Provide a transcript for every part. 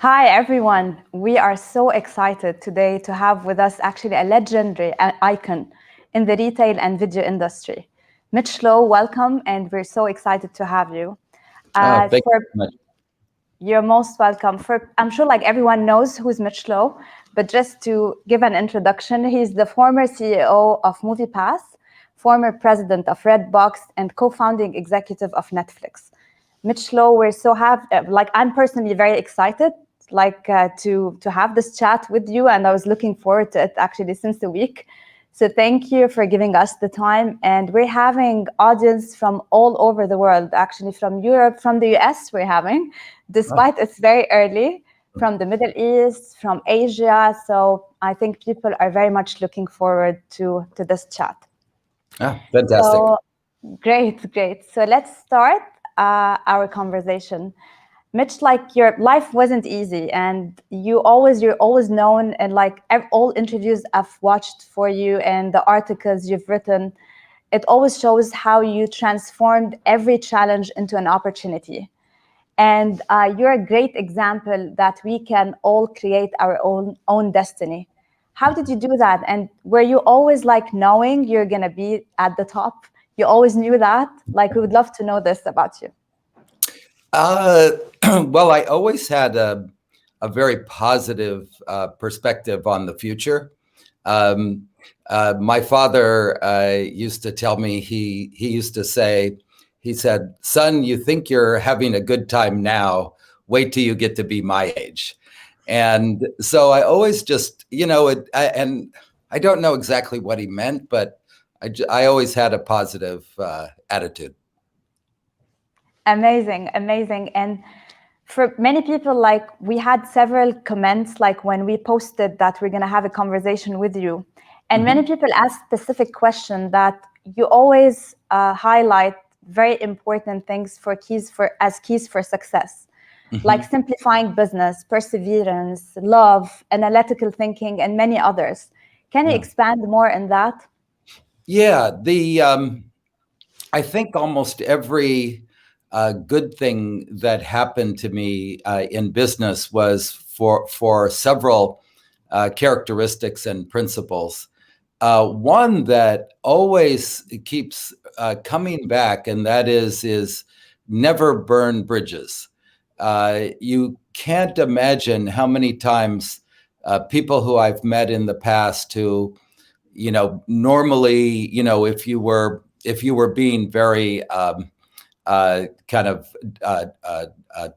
Hi, everyone. We are so excited today to have with us actually a legendary icon in the retail and video industry. Mitch Lowe, welcome, and we're so excited to have you. Thank you very much. You're most welcome. I'm sure like everyone knows who's Mitch Lowe, but just to give an introduction, he's the former CEO of MoviePass, former president of RedBox, and co-founding executive of Netflix. Mitch Lowe, we're so I'm personally very excited to have this chat with you, and I was looking forward to it actually since the week. So thank you for giving us the time. And we're having audience from all over the world, actually from Europe, from the US we're having, despite it's very early, from the Middle East, from Asia. So I think people are very much looking forward to this chat. Fantastic. So, great. So let's start our conversation. Mitch, like your life wasn't easy, and you're always known, and like all interviews I've watched for you and the articles you've written, it always shows how you transformed every challenge into an opportunity. And you're a great example that we can all create our own destiny. How did you do that? And were you always like knowing you're gonna be at the top? You always knew that? Like, we would love to know this about you. Well, I always had a very positive perspective on the future. My father used to tell me, he used to say, he said, "Son, you think you're having a good time now, wait till you get to be my age." And so I always just, and I don't know exactly what he meant, but I always had a positive attitude. Amazing. And for many people, like we had several comments, like when we posted that we're going to have a conversation with you. And many people ask specific questions that you always highlight very important things as keys for success, like simplifying business, perseverance, love, analytical thinking, and many others. Can you expand more on that? Yeah, I think almost every good thing that happened to me in business was for several characteristics and principles. One that always keeps coming back, and that is never burn bridges. You can't imagine how many times people who I've met in the past who, normally, if you were being very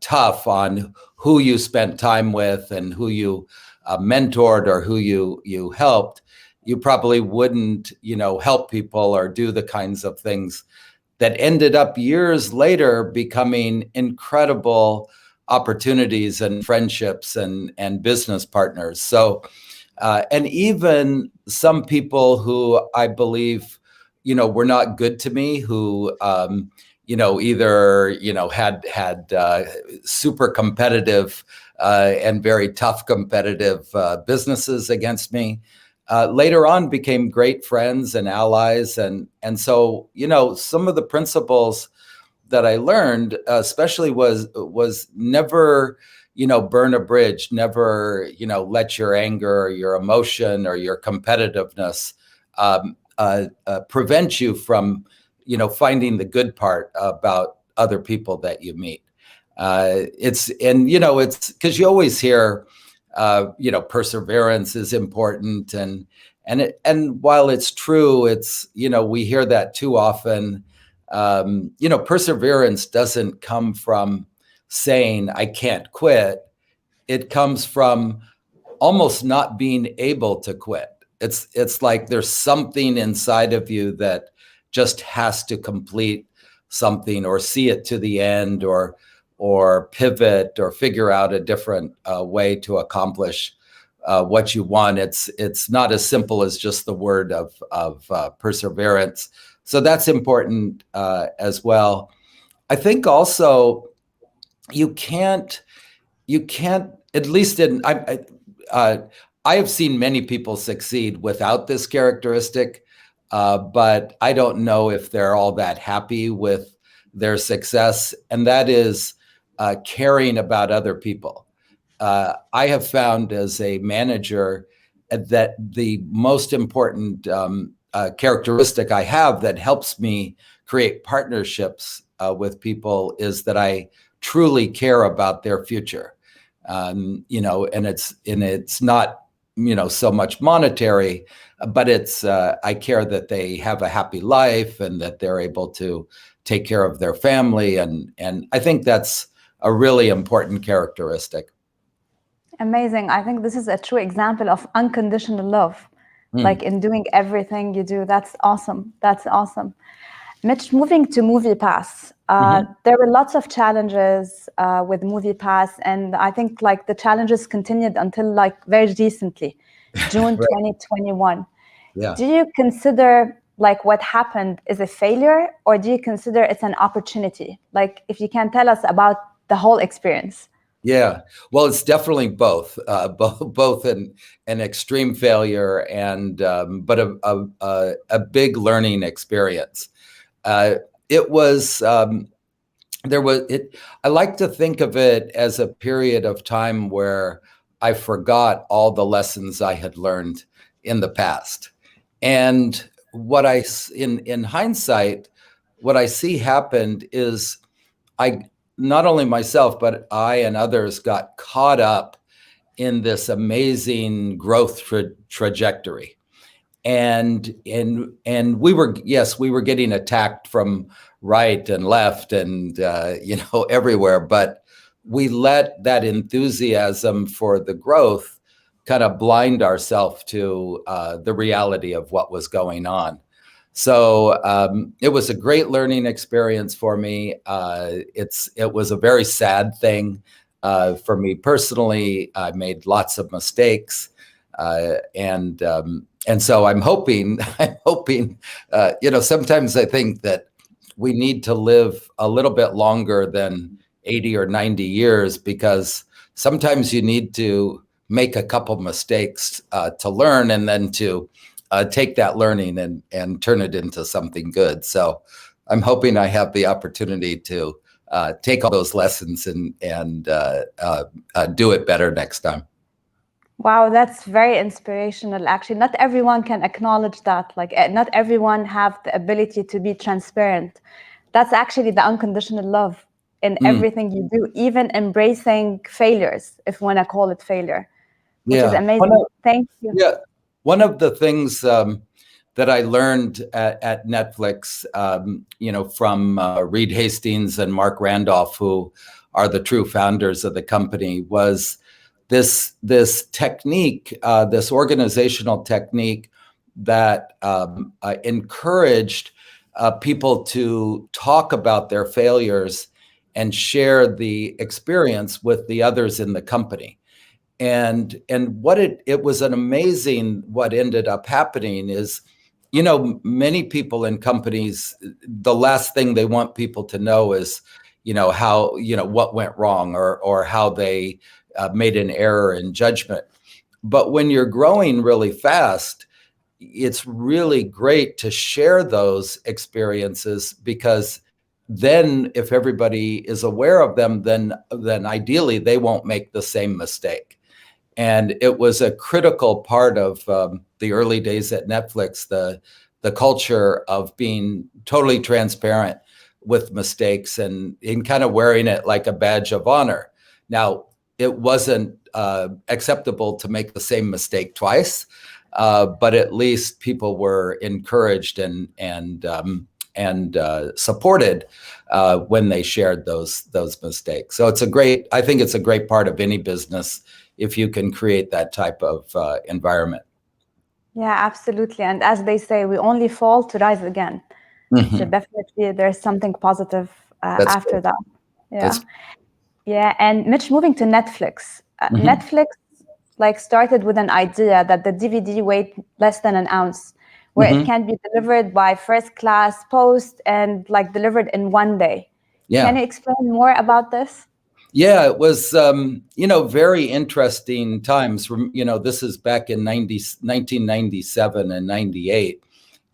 tough on who you spent time with and who you mentored or who you helped, you probably wouldn't, help people or do the kinds of things that ended up years later becoming incredible opportunities and friendships and business partners. So, and even some people who I believe, were not good to me, who, either, had super competitive and very tough competitive businesses against me, later on became great friends and allies. And so, some of the principles that I learned, especially was never, burn a bridge, never, let your anger or your emotion or your competitiveness prevent you from, finding the good part about other people that you meet. It's because you always hear, perseverance is important, and while it's true, it's, we hear that too often. Perseverance doesn't come from saying I can't quit. It comes from almost not being able to quit. It's like there's something inside of you that just has to complete something or see it to the end or pivot or figure out a different way to accomplish what you want. It's not as simple as just the word of perseverance. So that's important as well. I think also you can't, at least I have seen many people succeed without this characteristic, but I don't know if they're all that happy with their success. And that is caring about other people. I have found as a manager that the most important characteristic I have that helps me create partnerships with people is that I truly care about their future. You know, and it's not, you know, so much monetary, but it's I care that they have a happy life and that they're able to take care of their family, and I think that's a really important characteristic. Amazing. I think this is a true example of unconditional love, like in doing everything you do. That's awesome. That's awesome. Mitch, moving to MoviePass, there were lots of challenges with MoviePass, and I think like the challenges continued until like very recently, June Right. 2021. Yeah. Do you consider like what happened is a failure, or do you consider it's an opportunity? Like if you can tell us about the whole experience. Yeah, well, it's definitely both, both an extreme failure and but a big learning experience. It was there was it. I like to think of it as a period of time where I forgot all the lessons I had learned in the past, and what in hindsight, what I see happened is I not only myself, but I and others got caught up in this amazing growth trajectory. And we were, yes, we were getting attacked from right and left and you know, everywhere, but we let that enthusiasm for the growth kind of blind ourselves to the reality of what was going on. So it was a great learning experience for me. It was a very sad thing for me personally. I made lots of mistakes, and so I'm hoping, you know, sometimes I think that we need to live a little bit longer than 80 or 90 years, because sometimes you need to make a couple mistakes to learn, and then to take that learning and turn it into something good. So I'm hoping I have the opportunity to take all those lessons and do it better next time. Wow, that's very inspirational. Actually, not everyone can acknowledge that. Like, not everyone have the ability to be transparent. That's actually the unconditional love in everything you do, even embracing failures, if you want to call it failure, which is amazing. Thank you. Yeah, one of the things that I learned at Netflix, you know, from Reed Hastings and Mark Randolph, who are the true founders of the company, was this technique, this organizational technique that encouraged people to talk about their failures and share the experience with the others in the company. And what it was an amazing, what ended up happening is, you know, many people in companies, the last thing they want people to know is, you know, how, you know, what went wrong, or how they made an error in judgment. But when you're growing really fast, it's really great to share those experiences, because then if everybody is aware of them, then ideally they won't make the same mistake. And it was a critical part of the early days at Netflix, the culture of being totally transparent with mistakes and in kind of wearing it like a badge of honor. Now, it wasn't acceptable to make the same mistake twice, but at least people were encouraged and supported when they shared those mistakes. So I think it's a great part of any business if you can create that type of environment. Yeah, absolutely. And as they say, we only fall to rise again. So definitely there's something positive after that. Yeah. Yeah. And Mitch, moving to Netflix. Netflix like started with an idea that the DVD weighed less than an ounce, where it can be delivered by first class post and like delivered in one day. Yeah. Can you explain more about this? Yeah, it was, you know, very interesting times. You know, this is back in 1997 and 98.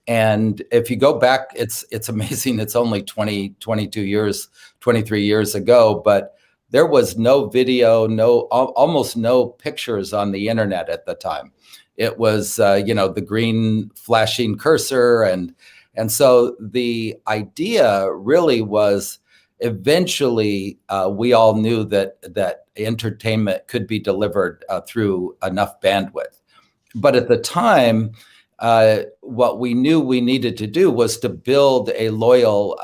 And if you go back, it's amazing. It's only 22 years, 23 years ago, but there was no video, almost no pictures on the internet at the time. It was, the green flashing cursor. And so the idea really was, eventually, we all knew that entertainment could be delivered through enough bandwidth. But at the time, what we knew we needed to do was to build a loyal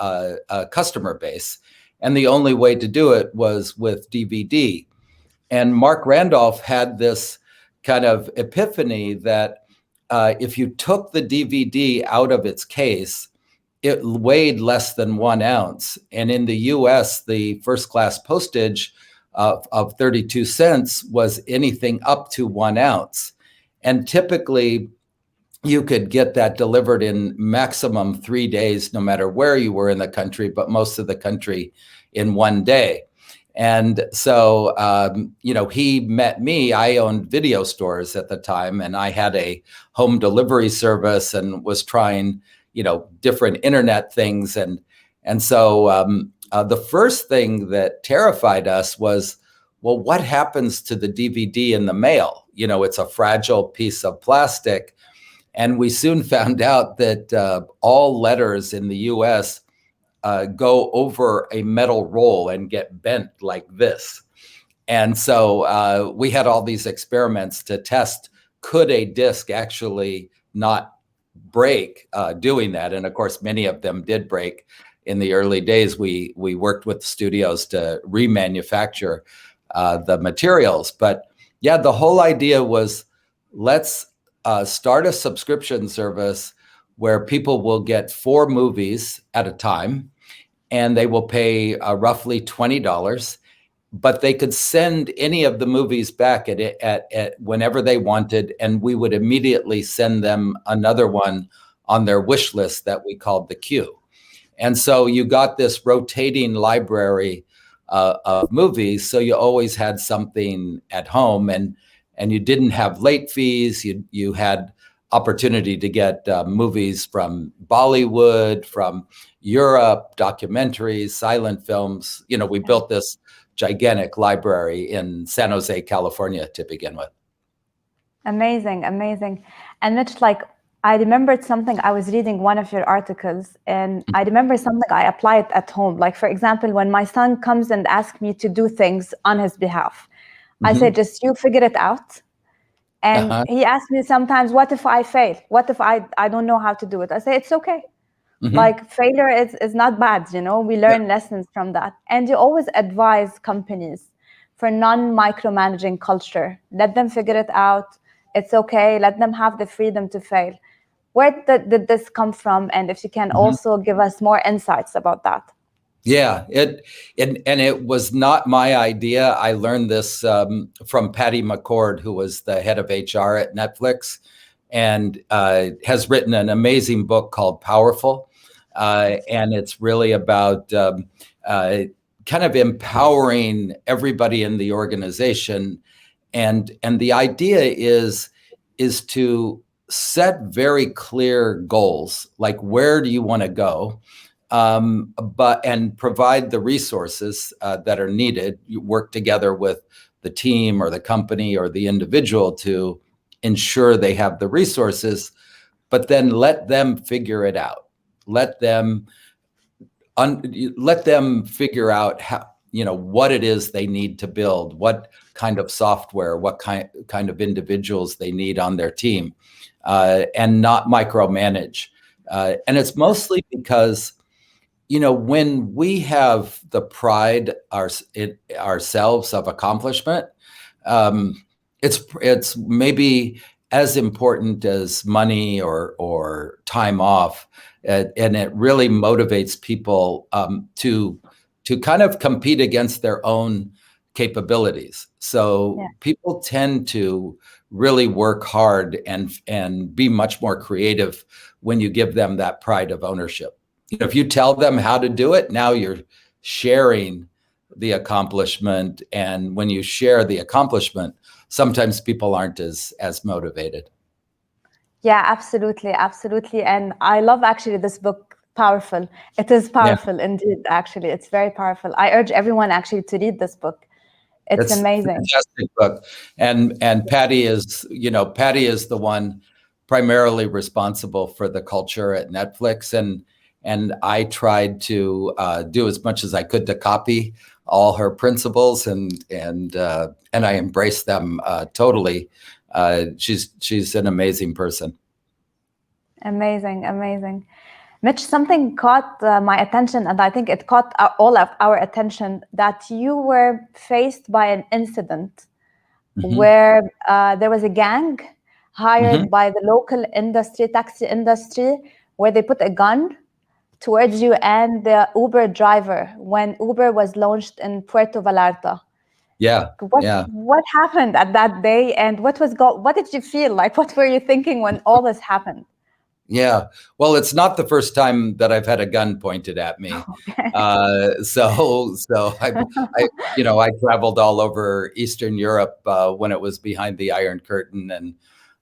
customer base. And the only way to do it was with DVD. And Mark Randolph had this kind of epiphany that if you took the DVD out of its case, it weighed less than 1 ounce. And in the US, the first class postage of 32 cents was anything up to 1 ounce. And typically, you could get that delivered in maximum 3 days, no matter where you were in the country, but most of the country in 1 day. And so, he met me. I owned video stores at the time, and I had a home delivery service and was trying, different internet things. And so the first thing that terrified us was, well, what happens to the DVD in the mail? It's a fragile piece of plastic. And we soon found out that all letters in the US go over a metal roll and get bent like this. And so we had all these experiments to test, could a disc actually not break doing that? And of course, many of them did break. In the early days, we worked with studios to remanufacture the materials. But yeah, the whole idea was, let's start a subscription service where people will get 4 movies at a time, and they will pay roughly $20, but they could send any of the movies back at whenever they wanted, and we would immediately send them another one on their wish list that we called the queue. And so you got this rotating library of movies, so you always had something at home, and you didn't have late fees. You had opportunity to get movies from Bollywood, from Europe, documentaries, silent films. We built this gigantic library in San Jose, California to begin with. Amazing, amazing. And Mitch, I remembered something. I was reading one of your articles, and I remember something I applied at home. Like, for example, when my son comes and asks me to do things on his behalf, I say, just you figure it out. And he asks me sometimes, what if I fail? What if I don't know how to do it? I say, it's okay. Failure is not bad, we learn lessons from that. And you always advise companies for non-micromanaging culture. Let them figure it out. It's okay. Let them have the freedom to fail. Where did this come from? And if you can also give us more insights about that. Yeah, it was not my idea. I learned this from Patty McCord, who was the head of HR at Netflix, and has written an amazing book called Powerful. And it's really about kind of empowering everybody in the organization. And the idea is to set very clear goals, like where do you want to go, and provide the resources that are needed. You work together with the team or the company or the individual to ensure they have the resources, but then let them figure it out. Let them figure out how, what it is they need to build, what kind of software, what kind of individuals they need on their team, and not micromanage. And it's mostly because, when we have the pride ourselves of accomplishment, it's maybe as important as money or time off, and it really motivates people to kind of compete against their own capabilities. So people tend to really work hard and be much more creative when you give them that pride of ownership. If you tell them how to do it, now you're sharing the accomplishment. And when you share the accomplishment, sometimes people aren't as motivated. Yeah, absolutely. Absolutely. And I love actually this book, powerful. It is powerful indeed, actually. It's very powerful. I urge everyone actually to read this book. It's amazing. A fantastic book. And Patty is, Patty is the one primarily responsible for the culture at Netflix. And I tried to do as much as I could to copy all her principles, and I embrace them totally. She's an amazing person. Amazing. Mitch, something caught my attention, and I think it caught all of our attention, that you were faced by an incident where there was a gang hired by the local taxi industry, where they put a gun towards you and the Uber driver when Uber was launched in Puerto Vallarta. What happened at that day, and what did you feel like? What were you thinking when all this happened? Yeah, well, it's not the first time that I've had a gun pointed at me. So I traveled all over Eastern Europe when it was behind the Iron Curtain, and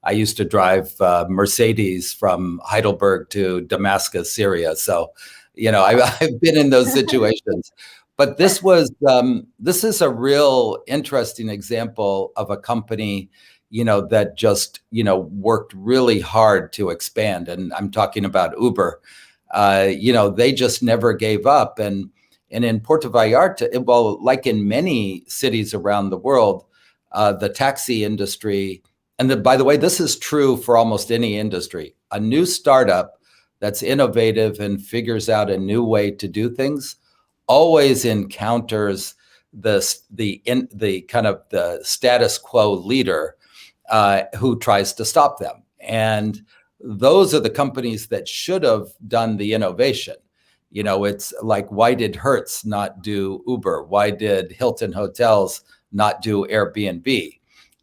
I used to drive Mercedes from Heidelberg to Damascus, Syria. So, I've been in those situations. But this is a real interesting example of a company that just, worked really hard to expand. And I'm talking about Uber. They just never gave up. And in Puerto Vallarta, well, like in many cities around the world, the taxi industry, and by the way, this is true for almost any industry, a new startup that's innovative and figures out a new way to do things always encounters the kind of the status quo leader who tries to stop them. And those are the companies that should have done the innovation. It's like, why did Hertz not do Uber? Why did Hilton Hotels not do Airbnb?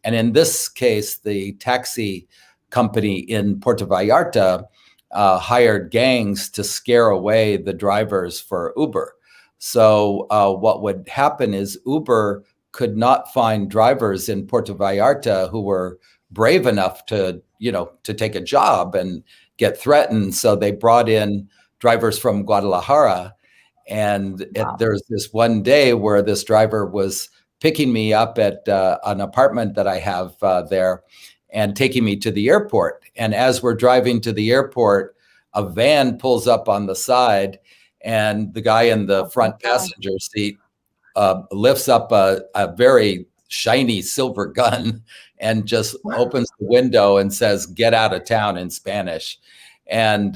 And in this case, the taxi company in Puerto Vallarta hired gangs to scare away the drivers for Uber. So what would happen is Uber could not find drivers in Puerto Vallarta who were brave enough to take a job and get threatened. So they brought in drivers from Guadalajara. And there's this one day where this driver was picking me up at an apartment that I have there and taking me to the airport. And as we're driving to the airport, a van pulls up on the side, and the guy in the front passenger seat lifts up a very shiny silver gun and just opens the window and says, "Get out of town," in Spanish. And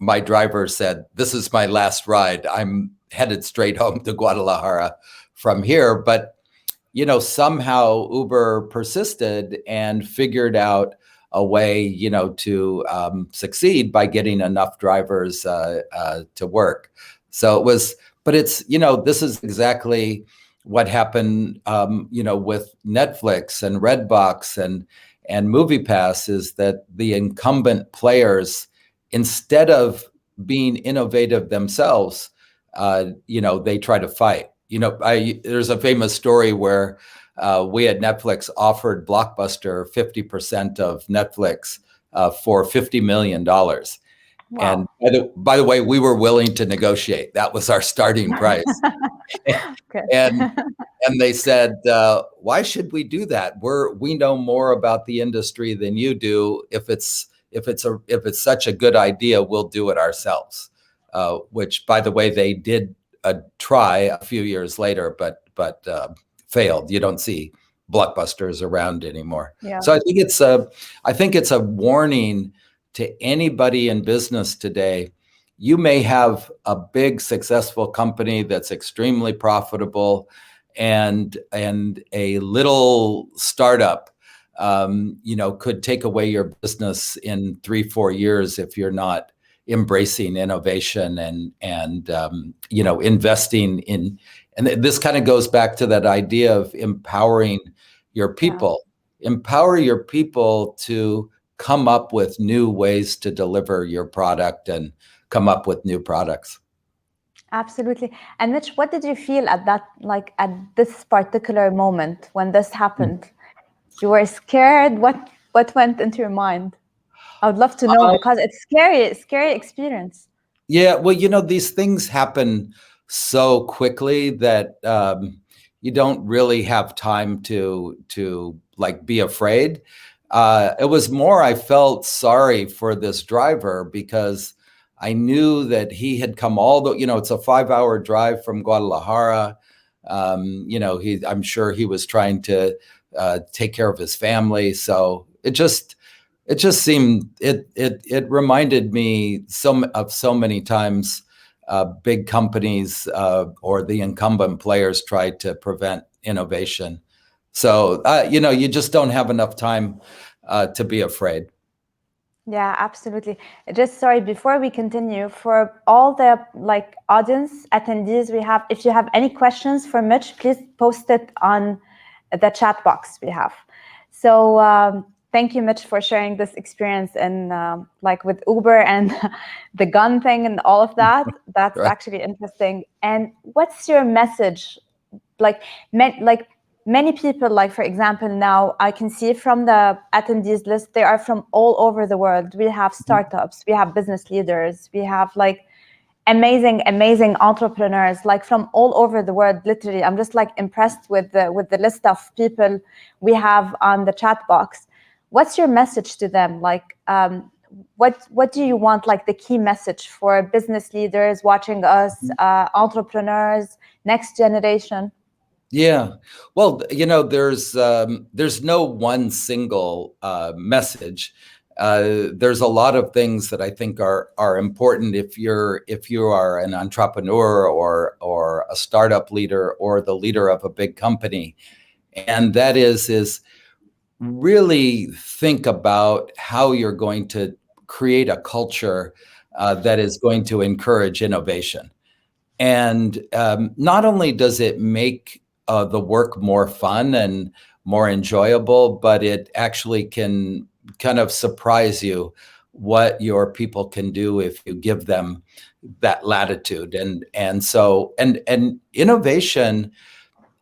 my driver said, "This is my last ride. I'm headed straight home to Guadalajara from here." But, somehow Uber persisted and figured out a way, to succeed by getting enough drivers to work. So it was, but it's, this is exactly what happened, with Netflix and RedBox and MoviePass, is that the incumbent players, instead of being innovative themselves, they try to fight. There's a famous story where we at Netflix offered Blockbuster 50% of Netflix for $50 million. Wow. And by the way, we were willing to negotiate. That was our starting price. And they said, "Why should we do that? We know more about the industry than you do. If it's such a good idea, we'll do it ourselves." Which, by the way, they did try a few years later, but failed. You don't see Blockbusters around anymore. Yeah. So I think it's a warning to anybody in business today. You may have a big successful company that's extremely profitable, and a little startup, could take away your business in 3-4 years if you're not embracing innovation and investing in. And this kind of goes back to that idea of empowering your people. Yeah. Empower your people to come up with new ways to deliver your product and come up with new products. Absolutely. And Mitch, what did you feel at this particular moment when this happened? You were scared? What went into your mind? I would love to know, because it's scary experience. Yeah, well, these things happen so quickly that you don't really have time to like be afraid. It was more I felt sorry for this driver because I knew that he had come it's a 5-hour drive from Guadalajara. I'm sure he was trying to take care of his family. So it just seemed it reminded me so many times big companies or the incumbent players try to prevent innovation. So you just don't have enough time to be afraid. Yeah, absolutely. Just sorry, before we continue, for all the audience attendees we have, if you have any questions for Mitch, please post it on the chat box we have. So thank you, Mitch, for sharing this experience and with Uber and the gun thing and all of that. That's Right. actually interesting. And what's your message? Many people, for example, now I can see from the attendees list, they are from all over the world. We have startups, we have business leaders, we have amazing entrepreneurs, from all over the world. Literally, I'm just impressed with the list of people we have on the chat box. What's your message to them? What do you want, the key message for business leaders watching us, entrepreneurs, next generation? Yeah. Well, there's no one single message. There's a lot of things that I think are important if you are an entrepreneur or a startup leader or the leader of a big company. And that is really think about how you're going to create a culture that is going to encourage innovation. And not only does it make the work more fun and more enjoyable, but it actually can kind of surprise you what your people can do if you give them that latitude. And innovation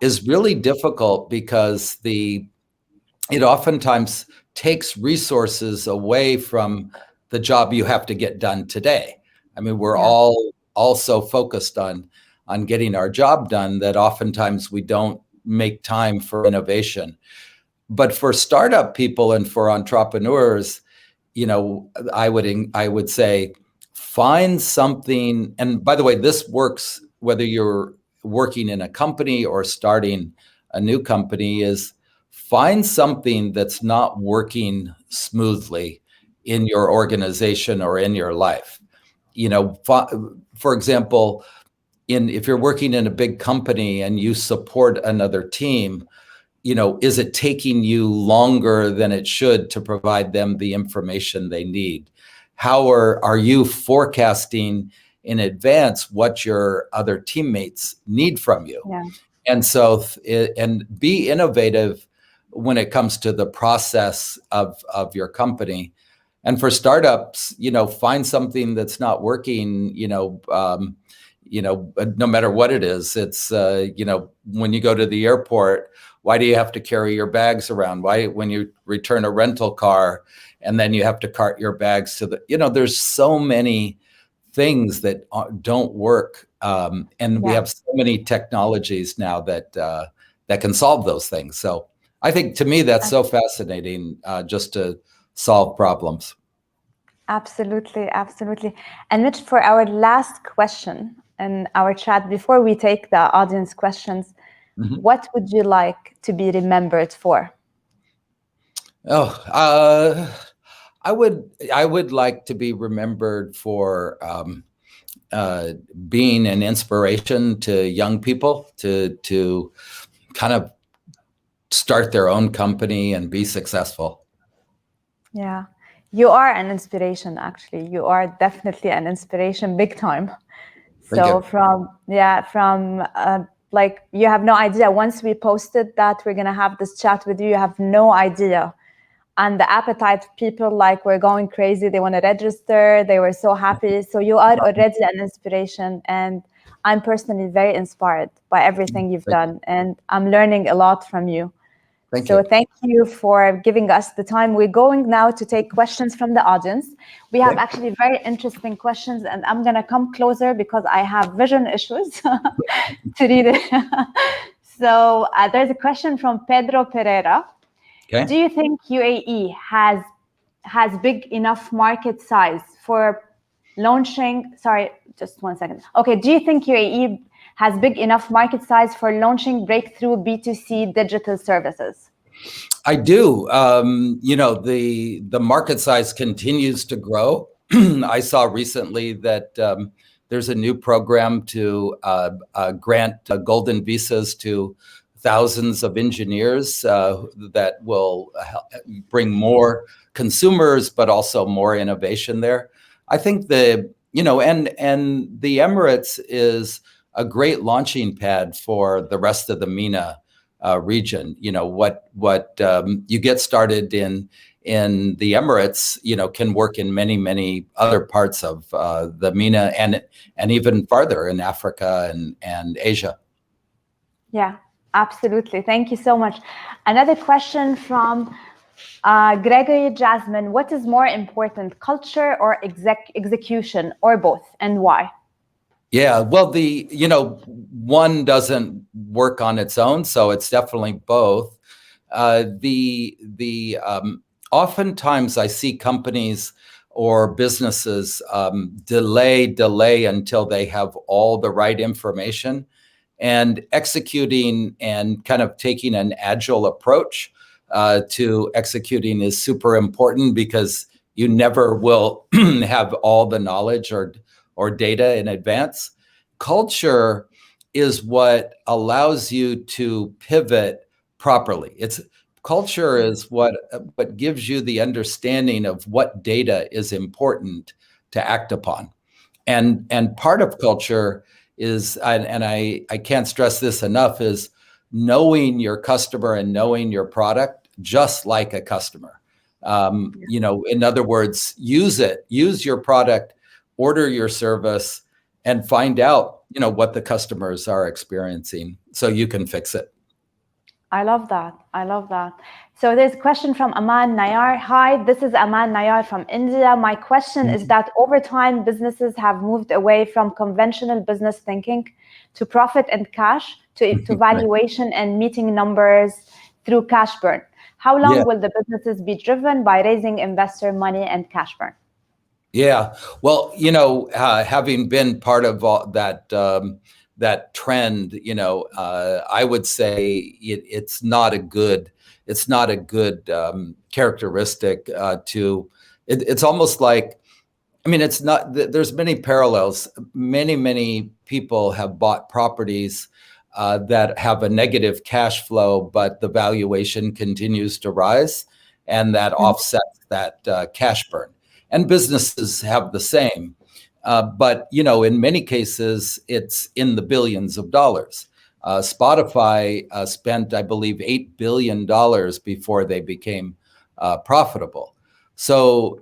is really difficult because it oftentimes takes resources away from the job you have to get done today. I mean, we're all so focused on getting our job done that oftentimes we don't make time for innovation. But for startup people and for entrepreneurs, I would say find something. And by the way, this works whether you're working in a company or starting a new company, is find something that's not working smoothly in your organization or in your life. For example, if you're working in a big company and you support another team, is it taking you longer than it should to provide them the information they need? How are you forecasting in advance what your other teammates need from you? Yeah. And so, and be innovative when it comes to the process of your company. And for startups, find something that's not working, no matter what it is. It's, when you go to the airport, why do you have to carry your bags around? Why, when you return a rental car and then you have to cart your bags to there's so many things that don't work. And we have so many technologies now that can solve those things. So I think, to me, that's so fascinating, just to solve problems. Absolutely. And Mitch, for our last question in our chat, before we take the audience questions, what would you like to be remembered for? I would like to be remembered for being an inspiration to young people to kind of start their own company and be successful. Yeah, you are an inspiration, actually. You are definitely an inspiration, big time. So you have no idea. Once we posted that we're going to have this chat with you, you have no idea. And the appetite, people were going crazy. They want to register. They were so happy. So you are already an inspiration. And I'm personally very inspired by everything you've done. And I'm learning a lot from you. Thank So you. thank you for giving us the time. We're going now to take questions from the audience. We have actually very interesting questions, and I'm going to come closer because I have vision issues to read it. So there's a question from Pedro Pereira. Okay. Do you think UAE has big enough market size for launching? Sorry, just one second. Okay, do you think UAE has big enough market size for launching breakthrough B2C digital services? I do. The market size continues to grow. I saw recently that there's a new program to grant golden visas to thousands of engineers that will bring more consumers, but also more innovation there. I think and the Emirates is a great launching pad for the rest of the MENA region. What you get started in the Emirates, can work in many other parts of the MENA and even farther in Africa and Asia. Yeah, absolutely. Thank you so much. Another question from Gregory Jasmine. What is more important, culture or execution, or both, and why? Yeah, well, one doesn't work on its own, so it's definitely both. Oftentimes I see companies or businesses delay until they have all the right information, and executing and kind of taking an agile approach to executing is super important, because you never will have all the knowledge or data in advance. Culture is what allows you to pivot properly. Culture is what gives you the understanding of what data is important to act upon. And part of culture is, and I can't stress this enough, is knowing your customer and knowing your product just like a customer. In other words, use your product, order your service, and find out, what the customers are experiencing so you can fix it. I love that. I love that. So there's a question from Aman Nayar. Hi, this is Aman Nayar from India. My question is that over time, businesses have moved away from conventional business thinking to profit and cash, to valuation and meeting numbers through cash burn. How long will the businesses be driven by raising investor money and cash burn? Yeah, well, having been part of all that trend, I would say it's not a good characteristic to. It's almost like, it's not. There's many parallels. Many people have bought properties that have a negative cash flow, but the valuation continues to rise, and that offsets that cash burn. And businesses have the same. But, in many cases, it's in the billions of dollars. Spotify spent, I believe, $8 billion before they became profitable. So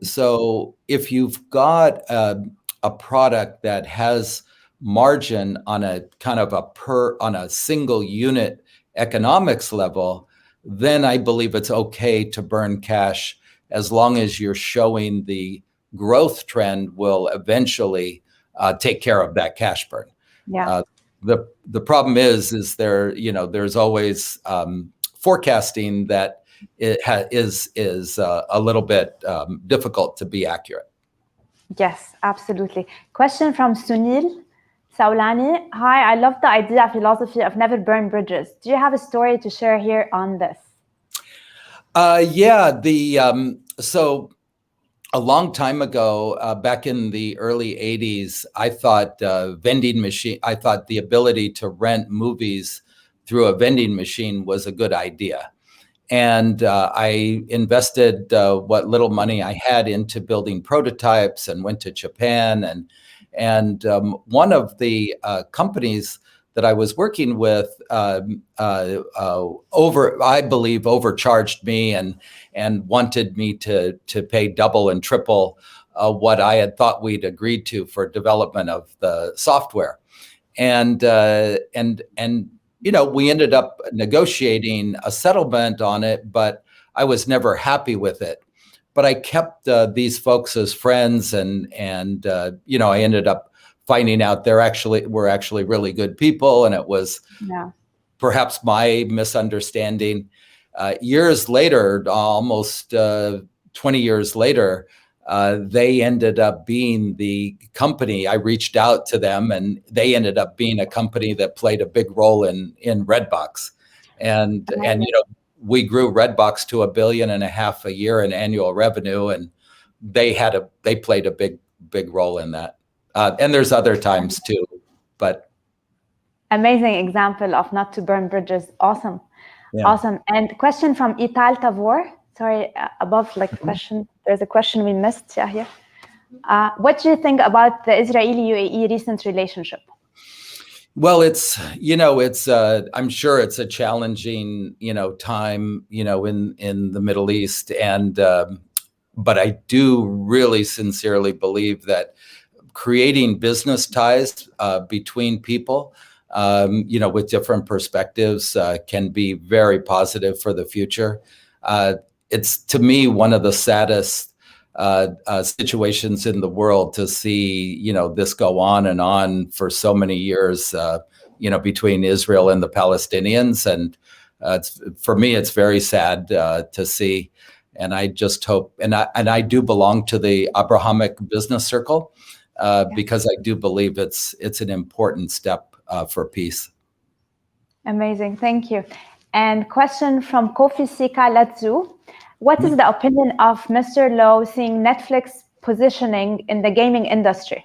if you've got a product that has margin on a kind of on a single unit economics level, then I believe it's okay to burn cash, as long as you're showing the growth trend will eventually take care of that cash burn. Yeah. The problem is there's always forecasting that is a little bit difficult to be accurate. Yes, absolutely. Question from Sunil Saulani. Hi, I love the idea, philosophy of never burn bridges. Do you have a story to share here on this? So a long time ago, back in the early 80s, I thought I thought the ability to rent movies through a vending machine was a good idea. And I invested what little money I had into building prototypes and went to Japan. And one of the companies that I was working with, I believe, overcharged me and wanted me to pay double and triple what I had thought we'd agreed to for development of the software. And we ended up negotiating a settlement on it, but I was never happy with it. But I kept these folks as friends, and I ended up finding out were actually really good people, and it was perhaps my misunderstanding. Years later, almost 20 years later, they ended up being the company. I reached out to them, and they ended up being a company that played a big role in RedBox, and we grew RedBox to $1.5 billion a year in annual revenue, and they played a big role in that. And there's other times too, but amazing example of not to burn bridges. Awesome. Yeah. Awesome. And question from Ital Tavor. Sorry, above question. There's a question we missed here. What do you think about the Israeli-UAE recent relationship? Well, I'm sure it's a challenging, time, in the Middle East. But I do really sincerely believe that creating business ties between people, with different perspectives can be very positive for the future. It's, to me, one of the saddest situations in the world to see, this go on and on for so many years, between Israel and the Palestinians. And for me, it's very sad to see. And I just hope, and I do belong to the Abrahamic business circle because I do believe it's an important step for peace. Amazing, thank you. And question from Kofi Sika Latzu. What is the opinion of Mr. Lowe seeing Netflix positioning in the gaming industry?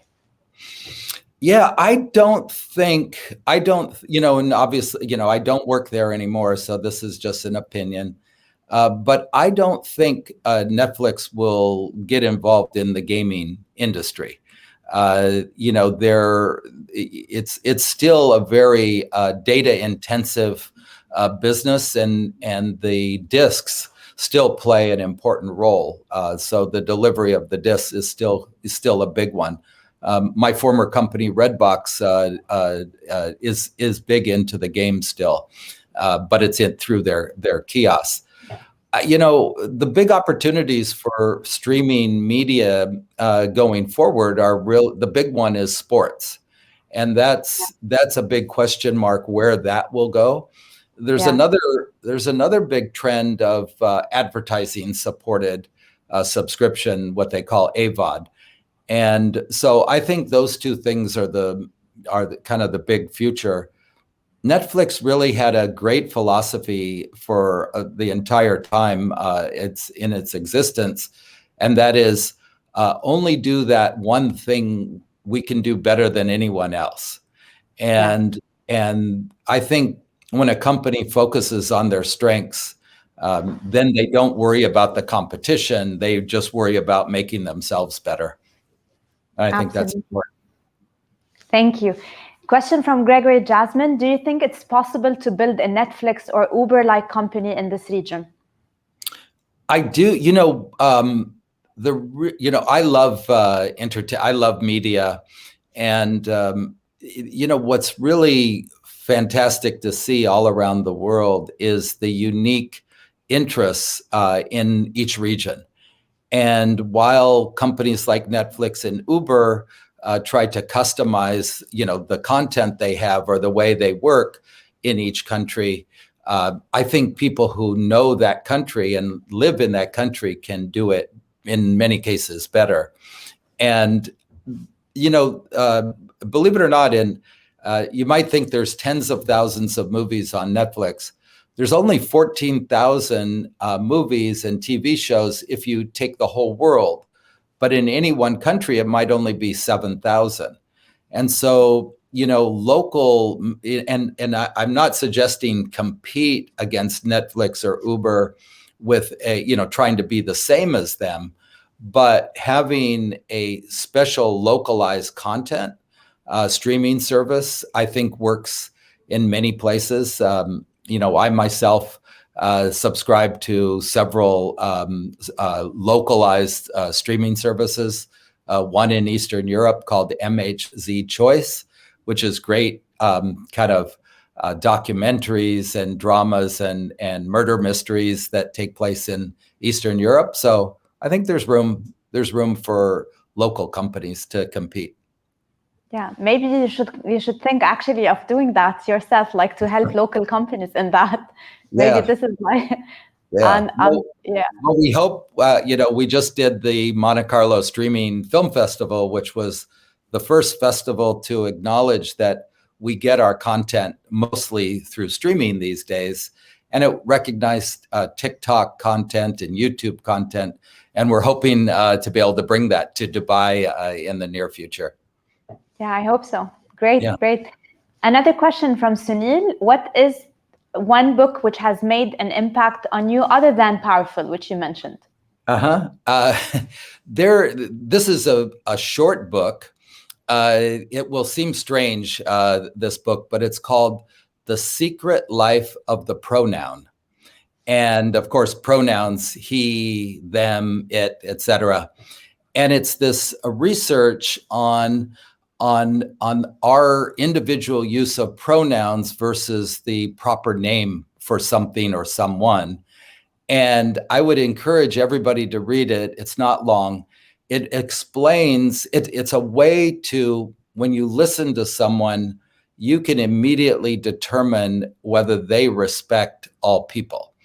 Yeah, and obviously, I don't work there anymore, so this is just an opinion. But I don't think Netflix will get involved in the gaming industry. It's still a very data intensive business, and the discs still play an important role. So the delivery of the discs is still a big one. My former company, RedBox, is big into the game still, but it's through their kiosks. The big opportunities for streaming media going forward the big one is sports. And that's a big question mark where that will go. There's another big trend of advertising supported subscription, what they call AVOD. And so I think those two things are the kind of the big future. Netflix really had a great philosophy for the entire time it's in its existence, and that is only do that one thing we can do better than anyone else. And I think when a company focuses on their strengths, then they don't worry about the competition. They just worry about making themselves better. I think that's important. Thank you. Question from Gregory Jasmine. Do you think it's possible to build a Netflix or Uber-like company in this region? I do. I love I love media, and what's really fantastic to see all around the world is the unique interests in each region. And while companies like Netflix and Uber try to customize, the content they have or the way they work in each country, I think people who know that country and live in that country can do it in many cases better. And, believe it or not, you might think there's tens of thousands of movies on Netflix. There's only 14,000 movies and TV shows if you take the whole world. But in any one country, it might only be 7,000. And so, local, and I'm not suggesting compete against Netflix or Uber with trying to be the same as them, but having a special localized content streaming service, I think works in many places. I myself subscribe to several localized streaming services, one in Eastern Europe called MHZ Choice, which is great kind of documentaries and dramas and murder mysteries that take place in Eastern Europe. So I think there's room for local companies to compete. Yeah, maybe you should think actually of doing that yourself, like to help local companies in that. Maybe this is like, yeah. Yeah. Well, we hope, we just did the Monte Carlo Streaming Film Festival, which was the first festival to acknowledge that we get our content mostly through streaming these days. And it recognized TikTok content and YouTube content. And we're hoping to be able to bring that to Dubai in the near future. Yeah, I hope so. Great, yeah. Great. Another question from Sunil. What is one book which has made an impact on you other than Powerful, which you mentioned? This is a short book. It will seem strange, this book, but it's called The Secret Life of the Pronoun. And of course, pronouns, he, them, it, etc. And it's this research on our individual use of pronouns versus the proper name for something or someone. And I would encourage everybody to read it. It's not long. It explains, it's a way to, when you listen to someone, you can immediately determine whether they respect all people.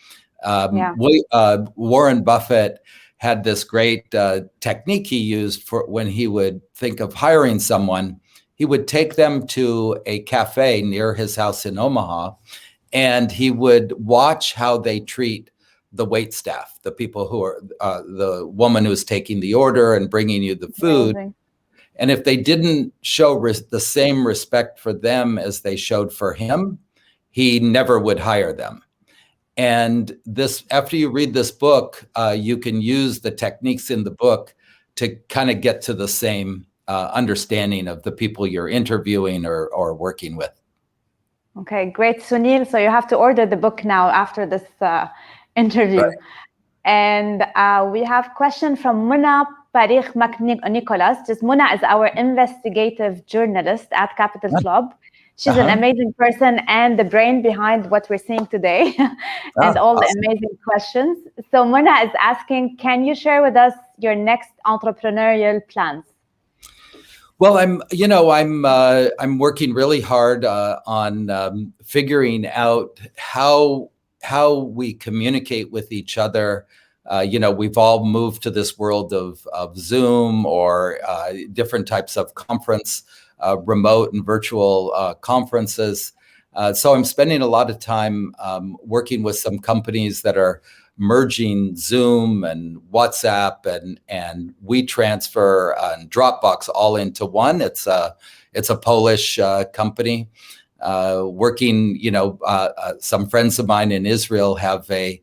Warren Buffett had this great technique he used for when he would think of hiring someone. He would take them to a cafe near his house in Omaha, and he would watch how they treat the wait staff, the people who are the woman who's taking the order and bringing you the food. Amazing. And if they didn't show the same respect for them as they showed for him, he never would hire them. And this, after you read this book, you can use the techniques in the book to kind of get to the same understanding of the people you're interviewing or working with. Okay, great, Sunil. So you have to order the book now after this interview. Right. And we have a question from Muna Parikh Nicholas. Just Muna is our investigative journalist at Capital Club. She's an amazing person and the brain behind what we're seeing today and all the amazing questions. So Muna is asking, can you share with us your next entrepreneurial plans? Well, I'm working really hard on figuring out how we communicate with each other. We've all moved to this world of Zoom or different types of conference, remote and virtual conferences. So I'm spending a lot of time working with some companies that are merging Zoom and WhatsApp and WeTransfer and Dropbox all into one. It's a Polish company. Working, some friends of mine in Israel have a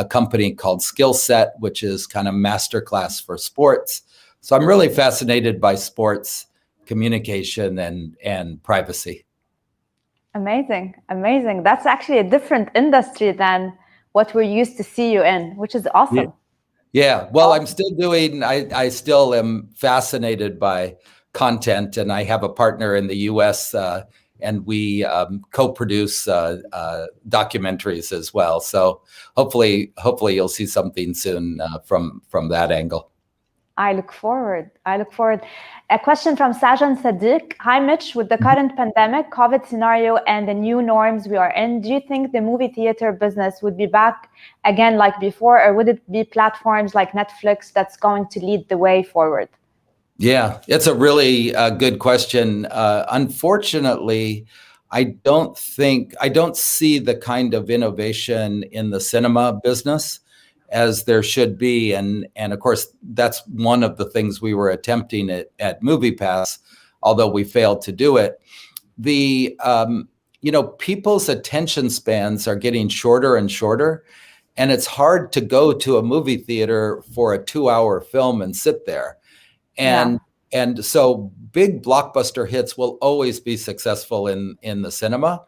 company called Skill Set, which is kind of masterclass for sports. So I'm really fascinated by sports, communication, and privacy. Amazing, amazing. That's actually a different industry than what we're used to see you in, which is awesome. Yeah. Well, I'm still doing, I still am fascinated by content, and I have a partner in the US and we co-produce documentaries as well. So hopefully you'll see something soon from that angle. I look forward. A question from Sajan Sadiq. Hi, Mitch. With the current pandemic, COVID scenario, and the new norms we are in, do you think the movie theater business would be back again like before, or would it be platforms like Netflix that's going to lead the way forward? Yeah, it's a really good question. Unfortunately, I don't see the kind of innovation in the cinema business as there should be. And of course, that's one of the things we were attempting at MoviePass, although we failed to do it. People's attention spans are getting shorter and shorter, and it's hard to go to a movie theater for a 2-hour film and sit there. And so big blockbuster hits will always be successful in the cinema,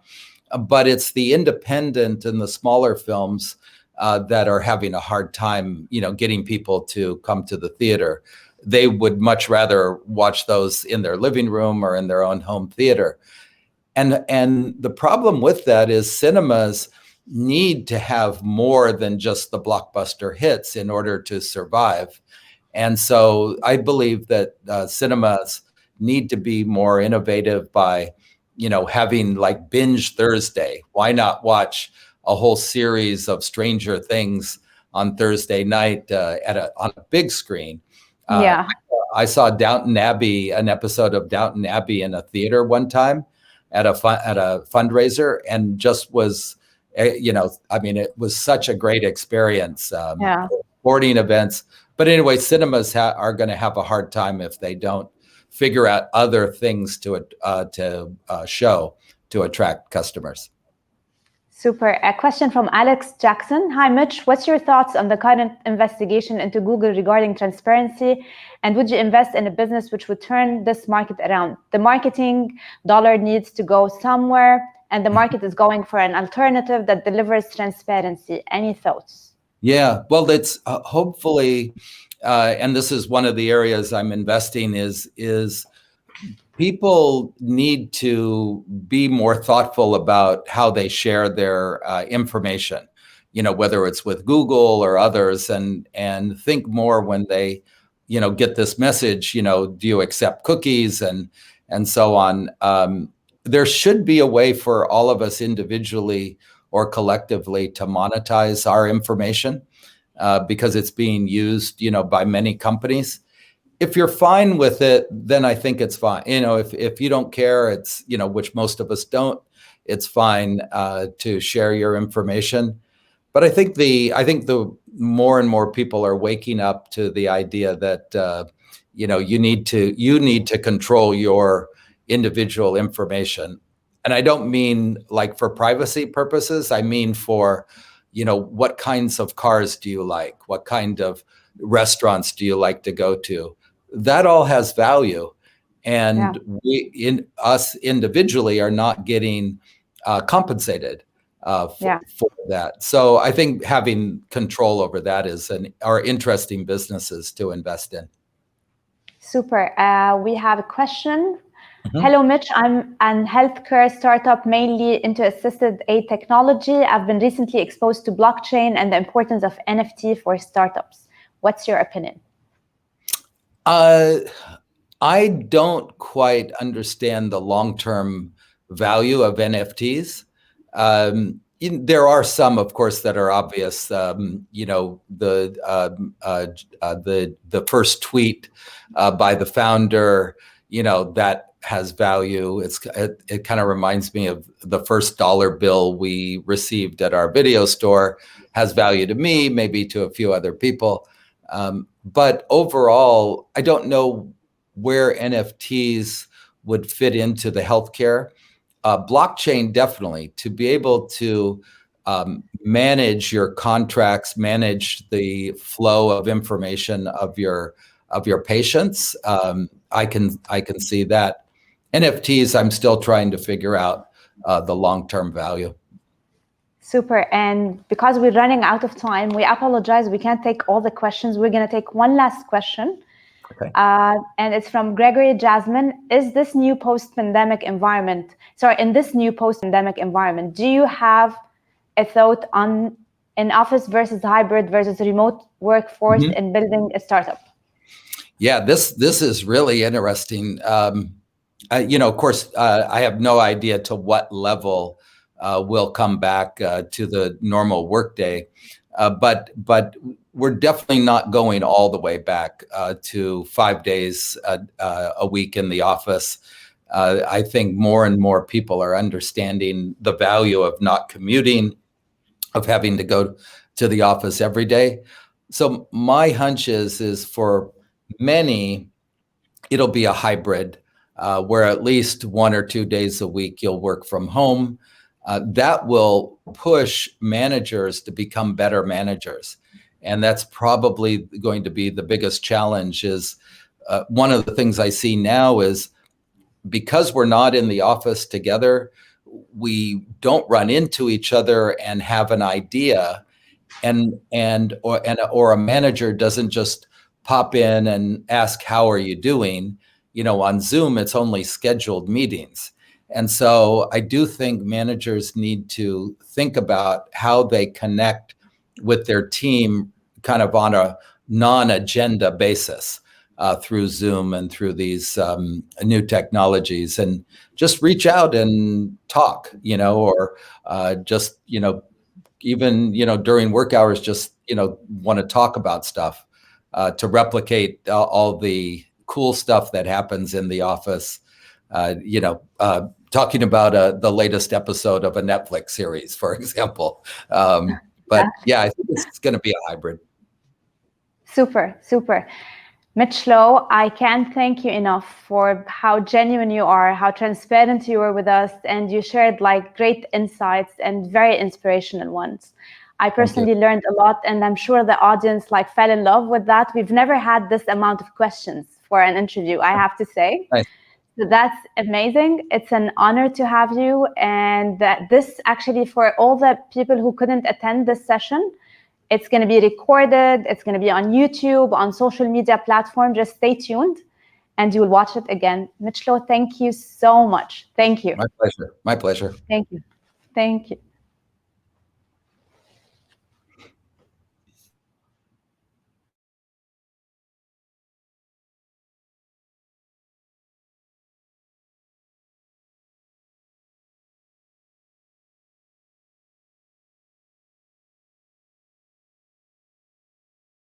but it's the independent and the smaller films that are having a hard time, getting people to come to the theater. They would much rather watch those in their living room or in their own home theater. And the problem with that is cinemas need to have more than just the blockbuster hits in order to survive. And so I believe that cinemas need to be more innovative by, having like binge Thursday. Why not watch a whole series of Stranger Things on Thursday night on a big screen? Yeah. I saw Downton Abbey, an episode of Downton Abbey in a theater one time at a fundraiser, and just was, it was such a great experience. Yeah. Sporting events. But anyway, cinemas are going to have a hard time if they don't figure out other things to show to attract customers. Super. A question from Alex Jackson. Hi, Mitch. What's your thoughts on the current investigation into Google regarding transparency? And would you invest in a business which would turn this market around? The marketing dollar needs to go somewhere, and the market is going for an alternative that delivers transparency. Any thoughts? Yeah, well, it's hopefully, and this is one of the areas I'm investing is people need to be more thoughtful about how they share their information, whether it's with Google or others, and think more when they, get this message, do you accept cookies and so on. There should be a way for all of us individually or collectively to monetize our information because it's being used, by many companies. If you're fine with it, then I think it's fine. If you don't care, it's, which most of us don't, it's fine to share your information. But I think the more and more people are waking up to the idea that, you need to control your individual information. And I don't mean like for privacy purposes. I mean for, what kinds of cars do you like? What kind of restaurants do you like to go to? That all has value. And us individually are not getting compensated for that. So I think having control over that are interesting businesses to invest in. Super. We have a question. Hello, Mitch. I'm an healthcare startup mainly into assisted aid technology. I've been recently exposed to blockchain and the importance of NFT for startups. What's your opinion? I don't quite understand the long-term value of NFTs. There are some, of course, that are obvious. The first tweet by the founder, that has value. It kind of reminds me of the first dollar bill we received at our video store, has value to me, maybe to a few other people. But overall, I don't know where NFTs would fit into the healthcare. Blockchain, definitely, to be able to manage your contracts, manage the flow of information of your patients. I can see that. NFTs, I'm still trying to figure out the long-term value. Super. And because we're running out of time, we apologize. We can't take all the questions. We're going to take one last question. Okay. And it's from Gregory Jasmine. In this new post-pandemic environment, do you have a thought on an office versus hybrid versus remote workforce in building a startup? Yeah, this is really interesting. Of course, I have no idea to what level we'll come back to the normal workday, but we're definitely not going all the way back to 5 days a week in the office. I think more and more people are understanding the value of not commuting, of having to go to the office every day. So my hunch is for many, it'll be a hybrid where at least 1 or 2 days a week you'll work from home. That will push managers to become better managers. And that's probably going to be the biggest challenge. Is one of the things I see now is because we're not in the office together, we don't run into each other and have an idea, or a manager doesn't just pop in and ask, how are you doing? On Zoom, it's only scheduled meetings. And so I do think managers need to think about how they connect with their team kind of on a non-agenda basis through Zoom and through these new technologies, and just reach out and talk, or just, even, during work hours, just, want to talk about stuff to replicate all the cool stuff that happens in the office. Talking about the latest episode of a Netflix series, for example. But yeah, I think it's going to be a hybrid. Super, super. Mitch Lowe, I can't thank you enough for how genuine you are, how transparent you were with us, and you shared like great insights and very inspirational ones. I personally learned a lot, and I'm sure the audience like fell in love with that. We've never had this amount of questions for an interview, I have to say. Nice. So that's amazing. It's an honor to have you. And this actually, for all the people who couldn't attend this session, it's going to be recorded. It's going to be on YouTube, on social media platforms. Just stay tuned and you will watch it again. Mitch Lowe, thank you so much. Thank you. My pleasure. My pleasure. Thank you. Thank you.